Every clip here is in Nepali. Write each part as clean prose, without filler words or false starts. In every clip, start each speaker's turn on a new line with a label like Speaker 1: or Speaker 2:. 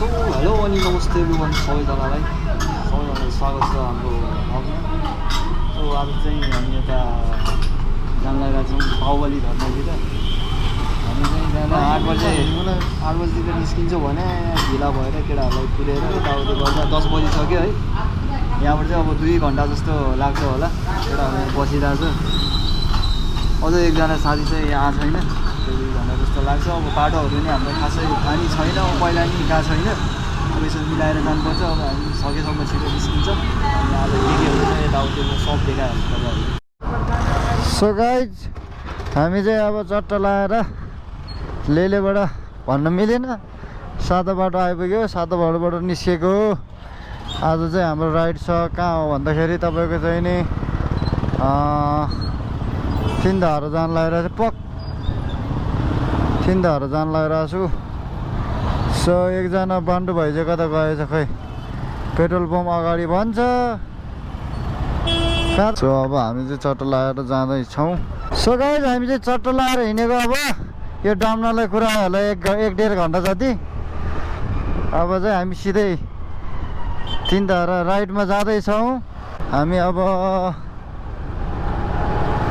Speaker 1: सो हेलो अनि नमस्ते एभ्रिवान सबैजनालाई स्वागत छ हाम्रो भ्लगमा। सो आज चाहिँ हामी यता जान लागेका छौँ बाहुबली धर्मतिर। हामी चाहिँ बिहान 8 बजीतिर निस्किन्छौँ भने ढिला भएर केटाहरूलाई पुरेर यताउति गर्दा 10 बजिसक्यो है। यहाँबाट चाहिँ अब 2 घन्टा जस्तो लाग्छ होला। केटाहरू बसिरहेको छ। अझ एकजना साथी चाहिँ यहाँ छैन, 2 घन्टा जस्तो लाग्छ। अब बाटोहरू नि हाम्रो खासै पानी छैन, पहिला नि गएको छैन। अब यसो मिलाएर जानुपर्छ। अब हामी सकेसम्म छिटो निस्किन्छौँ। अनि आज केकेहरू चाहिँ यताउति सब देखाइहाल्छ तपाईँहरू।
Speaker 2: सो गाइज हामी चाहिँ अब चट्टा लाएर लेलेबाट भन्न मिलेन, सातो बाटो आइपुग्यो। सातो बाटोबाट निस्केको हो। आज चाहिँ हाम्रो राइड छ कहाँ हो भन्दाखेरि तपाईँको चाहिँ नि थिन्दाहरू जान लागिरहेको छु। थिन्दाहरू जान लागिरहेको छु। सो एकजना बान्डु भाइ चाहिँ कता गएछ खै, पेट्रोल पम्प अगाडि भन्छ। सो अब हामी चाहिँ चट्टा लाएर जाँदैछौँ। सो गाइज हामी चाहिँ चट्टा लाएर हिँडेको। अब यो डाम्नालाई कुराहरूलाई 1-1.5 घन्टा जति। अब चाहिँ हामी सिधै थिन्दारा राइडमा जाँदैछौँ। हामी अब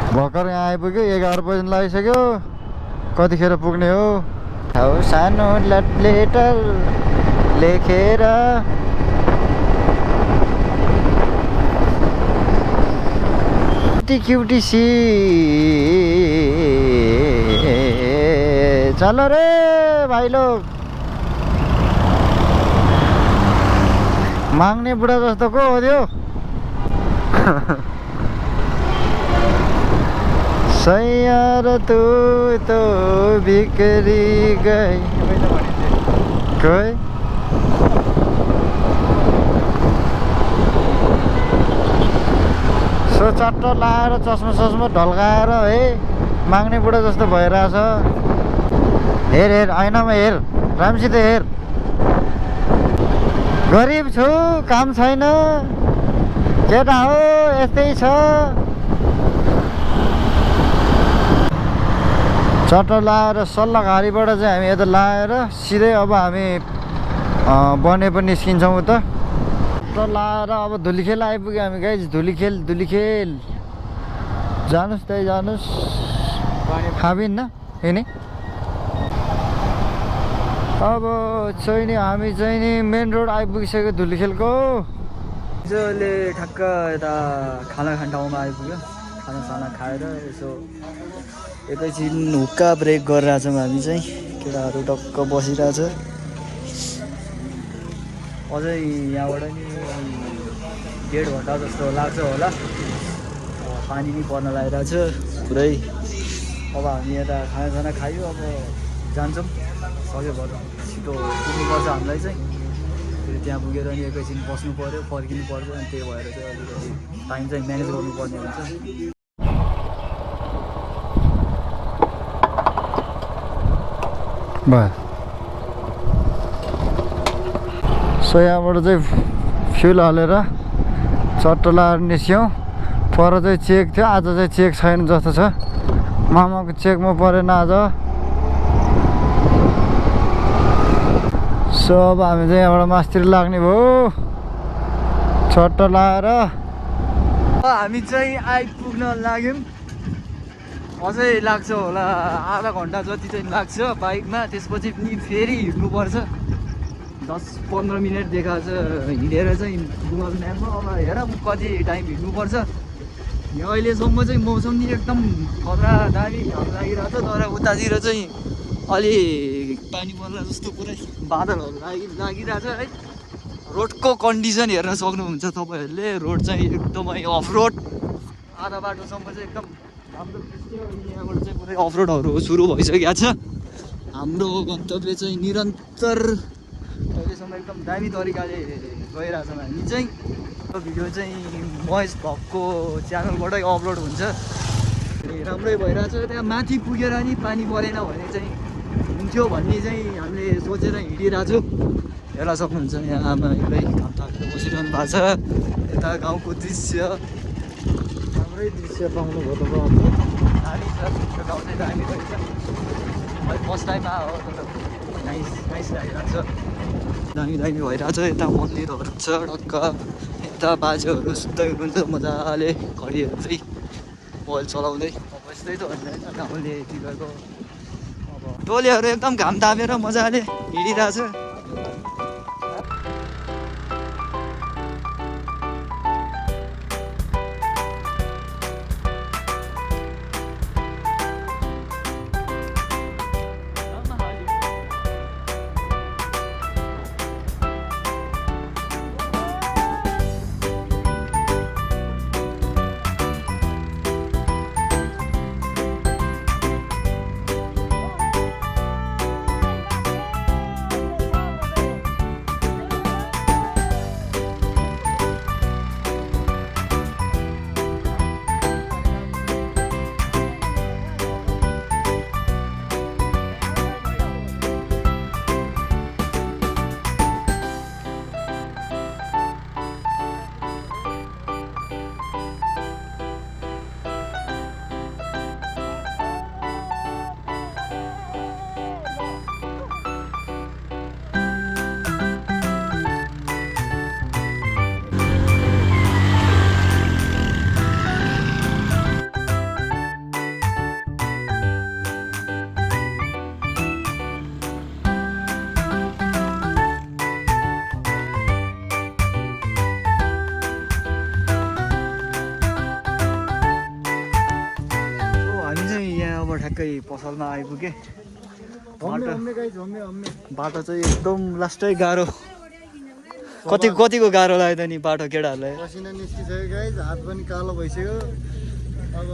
Speaker 2: भर्खर यहाँ आइपुग्यो, 11 बजी लागिसक्यो। कतिखेर पुग्ने हो सानो लेटर लेखेर क्यूटी सी चलो रे भाई लोग। माग्ने बुढा जस्तो को हो त्यो? सैयार तू तो बिक्री गई कोई। सो चट्टा लाएर चस्मा ढल्काएर है माग्ने बुढा जस्तो भइरहेछ। हेर हेर ऐनामा हेर, राम्रोसित हेर। गरिब छु, काम छैन, केटा हो, यस्तै छ। चट्टा लाएर सल्लाघारीबाट चाहिँ हामी यता लाएर सिधै अब हामी बने पनि निस्किन्छौँ उता। चट्टा लाएर अब धुलीखेल आइपुग्यो हामी गाइज। धुलीखेल जानुहोस् त्यही जानुहोस्। खाबिन्न हेर्ने। अब चाहिँ नि हामी चाहिँ नि मेन रोड आइपुगिसक्यो धुलीखेलको।
Speaker 1: अहिले ठ्याक्क यता खाना खाने ठाउँमा आइपुग्यो। खाना खाएर यसो एकैछिन हुक्का ब्रेक गरिरहेछौँ हामी चाहिँ। केटाहरू टक्क बसिरहेछ। अझै यहाँबाट नि 1.5 घन्टा जस्तो लाग्छ होला। पानी नि पर्न लागिरहेछ पुरै। अब हामी यता खाना खायो, अब जान्छौँ। सक्यो भयो छिटो पुग्नुपर्छ हामीलाई चाहिँ। फेरि त्यहाँ पुगेर नि एकैछिन बस्नु पऱ्यो, फर्किनु पर्छ। अनि त्यही भएर चाहिँ अलिकति टाइम चाहिँ म्यानेज गर्नुपर्ने हुन्छ।
Speaker 2: सो यहाँबाट चाहिँ फ्युल हालेर चट्टा लाएर निस्क्यौँ। पर चाहिँ चेक थियो, आज चाहिँ चेक छैन जस्तो छ। मामाको चेकमा परेन आज। सो अब हामी चाहिँ यहाँबाट मास्तिर लाग्ने भयो चट्टा लाएर।
Speaker 1: हामी चाहिँ आइपुग्न लाग्यौँ। अझै लाग्छ होला आधा घन्टा जति चाहिँ लाग्छ बाइकमा। त्यसपछि पनि फेरि हिँड्नुपर्छ। 10-15 मिनट देखाएको छ हिँडेर चाहिँ गुगल म्यापमा। अब हेर कति टाइम हिँड्नुपर्छ। यहाँ अहिलेसम्म चाहिँ मौसम नि एकदम खतरा दामी घाम लागिरहेको छ। तर उतातिर चाहिँ अलि पानी पर्ला जस्तो पुरै बादलहरू लागिरहेछ है। रोडको कन्डिसन हेर्न सक्नुहुन्छ तपाईँहरूले। रोड चाहिँ एकदमै अफ रोड। आधा बाटोसम्म चाहिँ एकदम राम्रो दृश्य। यहाँबाट चाहिँ पुरै अफ रोडहरू सुरु भइसकेको छ। हाम्रो गन्तव्य चाहिँ निरन्तर अहिलेसम्म एकदम दामी तरिकाले गइरहेछौँ हामी चाहिँ। भिडियो चाहिँ महेश भक्तको च्यानलबाटै अपलोड हुन्छ। राम्रै भइरहेछ। त्यहाँ माथि पुगेर नि पानी परेन भने चाहिँ हुन्थ्यो भन्ने चाहिँ हामीले सोचेर हिँडिरहेछौँ। हेर्न सक्नुहुन्छ यहाँ आमा एक्लै घाम तापेर बसिरहनु भएको छ। यता गाउँको दृश्य राम्रै दृश्य पाउनुभयो तपाईँ। दामी छ त्यो गाउँ चाहिँ दामी रहेछ। फर्स्ट टाइम आयो तर नाइस लागिरहेको छ। दामी दामी भइरहेछ यता मन्दिरहरू छ ढक्क यता बाजेहरू सुत्दै हुनुहुन्छ मजाले घडीहरू चाहिँ मोबाइल चलाउँदै अब यस्तै त हुन्छ होइन गाउँले यतिको अब टोलीहरू एकदम घाम तापेर मजाले हिँडिरहेछ ठ्याक्कै पसलमा आइपुगेँ बाटो चाहिँ एकदम लास्टै गाह्रो कतिको गाह्रो लाग्यो नि बाटो केटाहरूलाई
Speaker 2: पसिना निस्किसक्यो गाइज हात पनि कालो भइसक्यो अब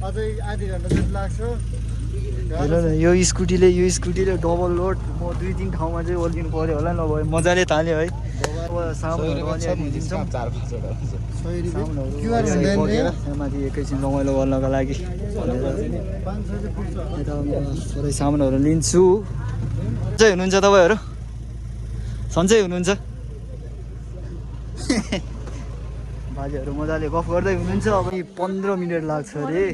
Speaker 2: अझै आधी घन्टा जति लाग्छ
Speaker 1: हेर न यो स्कुटीले डबल लोड म 2-3 ठाउँमा चाहिँ ओर्लिनु पऱ्यो होला नभए मजाले तान्यो है अब सामानहरू अलि दिन्छौँ माथि एकैछिन रमाइलो गर्नको लागि थोरै सामानहरू लिन्छु सन्चै हुनुहुन्छ तपाईँहरू सन्चै हुनुहुन्छ बाजेहरू मजाले गफ गर्दै हुनुहुन्छ अब 15 मिनट लाग्छ अरे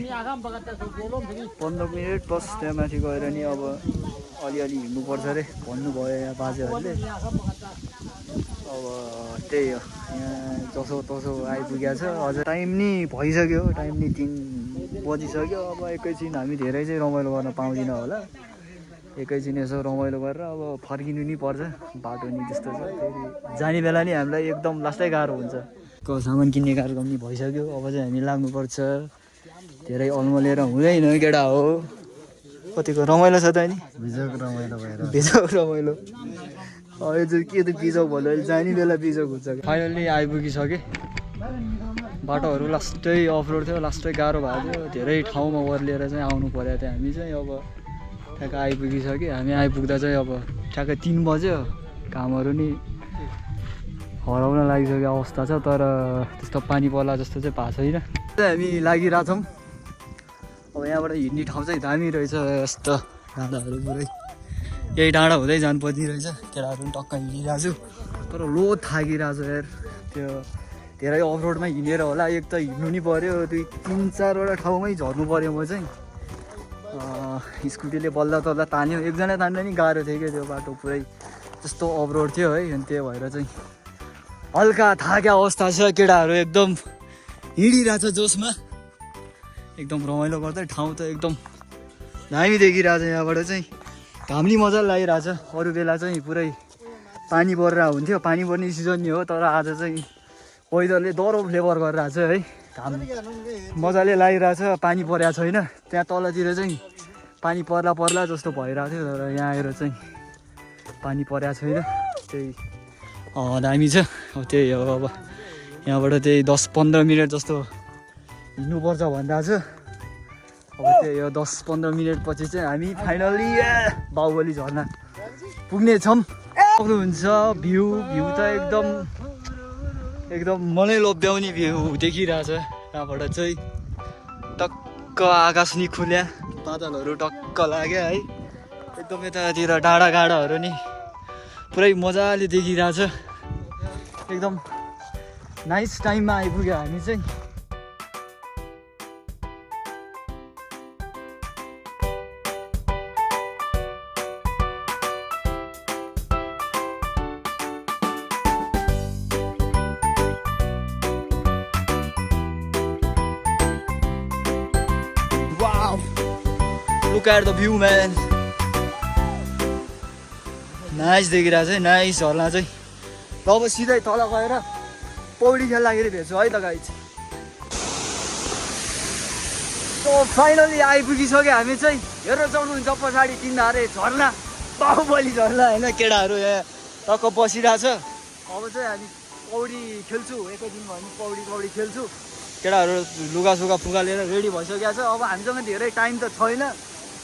Speaker 1: 15 मिनट प्लस त्यहाँ माथि गएर नि अब अलिअलि हिँड्नुपर्छ अरे भन्नुभयो यहाँ बाजेहरूले अब त्यही हो यहाँ जसो तसो आइपुगेको छ अझ टाइम नि भइसक्यो टाइम नि 3 बजिसक्यो अब एकैछिन हामी धेरै चाहिँ रमाइलो गर्न पाउँदिनँ होला एकैछिन यसो रमाइलो गरेर अब फर्किनु नि पर्छ बाटो नि त्यस्तो छ फेरि जाने बेला नि हामीलाई एकदम लास्टै गाह्रो हुन्छ सामान किन्ने कार्यक्रम नि भइसक्यो अब चाहिँ हामी लाग्नुपर्छ धेरै अल्मलिएर हुँदैन केटा हो कतिको रमाइलो छ त नि
Speaker 2: भिजक रमाइलो भएर
Speaker 1: भिजक रमाइलो यो चाहिँ के त बिजक भन्दा जाने बेला बिजक हुन्छ फाइनल्ली आइपुगिसकेँ बाटोहरू लास्टै अफ रोड थियो लास्टै गाह्रो भएको थियो धेरै ठाउँमा ओर्लिएर चाहिँ आउनु पऱ्यो थियो हामी चाहिँ अब ठ्याक्क आइपुगिसक्यो हामी आइपुग्दा चाहिँ अब ठ्याक्कै 3 बज्यो कामहरू नि हराउन लागिसक्यो अवस्था छ तर त्यस्तो पानी पर्ला जस्तो चाहिँ भएको छैन हामी लागिरहेछौँ अब यहाँबाट हिँड्ने ठाउँ चाहिँ दामी रहेछ यस्तो डाँडाहरू पुरै यही डाँडा हुँदै जानुपर्ने रहेछ केटाहरू पनि टक्क हिँडिरहेको छु तर लो थाकिरहेको छ यार त्यो धेरै अफ रोडमा हिँडेर होला एक त हिँड्नु नि पऱ्यो 2-3-4वटा ठाउँमै झर्नु पऱ्यो म चाहिँ स्कुटीले बल्ल तल्ल तान्यो एकजना तान्दा नि गाह्रो थियो क्या त्यो बाटो पुरै त्यस्तो अफ रोड थियो है अनि त्यही भएर चाहिँ हल्का थाक्या अवस्था छ केटाहरू एकदम हिँडिरहेछ जोसमा एकदम रमाइलो गर्दै ठाउँ त एकदम दामी देखिरहेछ यहाँबाट चाहिँ घामले मजाले लागिरहेछ अरू बेला चाहिँ पुरै पानी परेर हुन्थ्यो पानी पर्ने सिजन नि हो तर आज चाहिँ वेदरले डह्रो फ्लेभर गरिरहेछ है घाम मजाले लागिरहेछ पानी परेको छैन त्यहाँ तलतिर चाहिँ पानी पर्ला जस्तो भइरहेको थियो तर यहाँ आएर चाहिँ पानी परेको छैन त्यही दामी छ अब त्यही हो अब यहाँबाट त्यही 10-15 मिनट जस्तो हिँड्नुपर्छ भन्दा छ अब त्यही हो 10-15 मिनट पछि चाहिँ हामी फाइनल्ली बाहुबली झर्ना पुग्नेछौँ हुन्छ भ्यू त एकदम मनै लोभ्याउने भ्यू देखिरहेछ यहाँबाट चाहिँ टक्क आकाश नि खुल्या बादलहरू टक्क लाग्यो है एकदम यतातिर डाँडागाडाहरू नि पुरै मजाले देखिरहेछ एकदम नाइस टाइममा आइपुग्यो हामी चाहिँ look at the view man nice देखिरहेको छ है नाइस झर्ना चाहिँ ल अब सिधै तल गएर पौडी खेल्दाखेरि भेट्छु है त गाइज फाइनली आइपुगिसक्यो हामी चाहिँ हेरेर चाउनुहुन्छ पछाडि तिनीहरू झर्ना बाहुबली झर्ना होइन केटाहरू यहाँ टक्क बसिरहेछ अब चाहिँ हामी पौडी खेल्छु एकैदिन भयो भने पौडी खेल्छु केटाहरू लुगासुगा फुगा लिएर रेडी भइसकेको छ अब हामीसँग धेरै टाइम त छैन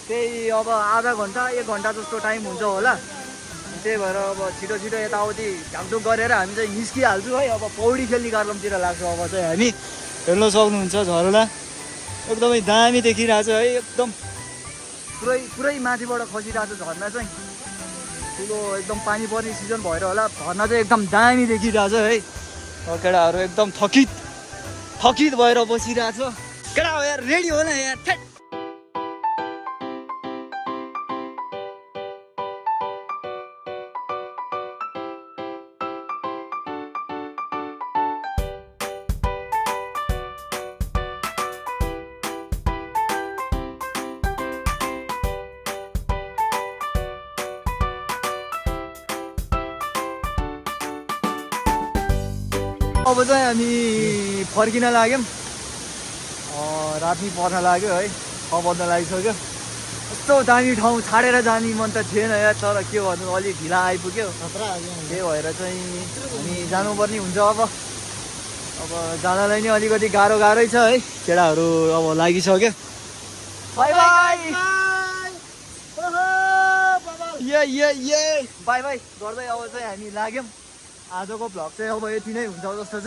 Speaker 1: त्यही अब आधा घन्टा 1 घन्टा जस्तो टाइम हुन्छ होला त्यही भएर अब छिटो यताउति घामधुप गरेर हामी चाहिँ निस्किहाल्छौँ है अब पौडी खेल्ने कार्यक्रमतिर लाग्छौँ अब चाहिँ हामी हेर्न सक्नुहुन्छ झरना एकदमै दामी देखिरहेछ है एकदम पुरै माथिबाट खसिरहेको छ झरना चाहिँ ठुलो एकदम पानी पर्ने सिजन भएर होला झरना चाहिँ एकदम दामी देखिरहेछ है केटाहरू एकदम थकित भएर बसिरहेछ केटा हो यार रेडी हो न यार ठ्याट अब चाहिँ हामी फर्किन लाग्यौँ राति पर्न लाग्यो है 6 बज्न लागिसक्यो यस्तो दामी ठाउँ छाडेर जाने मन त थिएन यार तर के भन्नु अलिक ढिला आइपुग्यो त्यही भएर चाहिँ हामी जानुपर्ने हुन्छ अब जानलाई नै अलिकति गाह्रै छ है केटाहरू अब लागिसक्यो बाई बाई बाई बाई गर्दै अब चाहिँ हामी लाग्यौँ आजको भ्लग चाहिँ अब यति नै हुन्छ जस्तो छ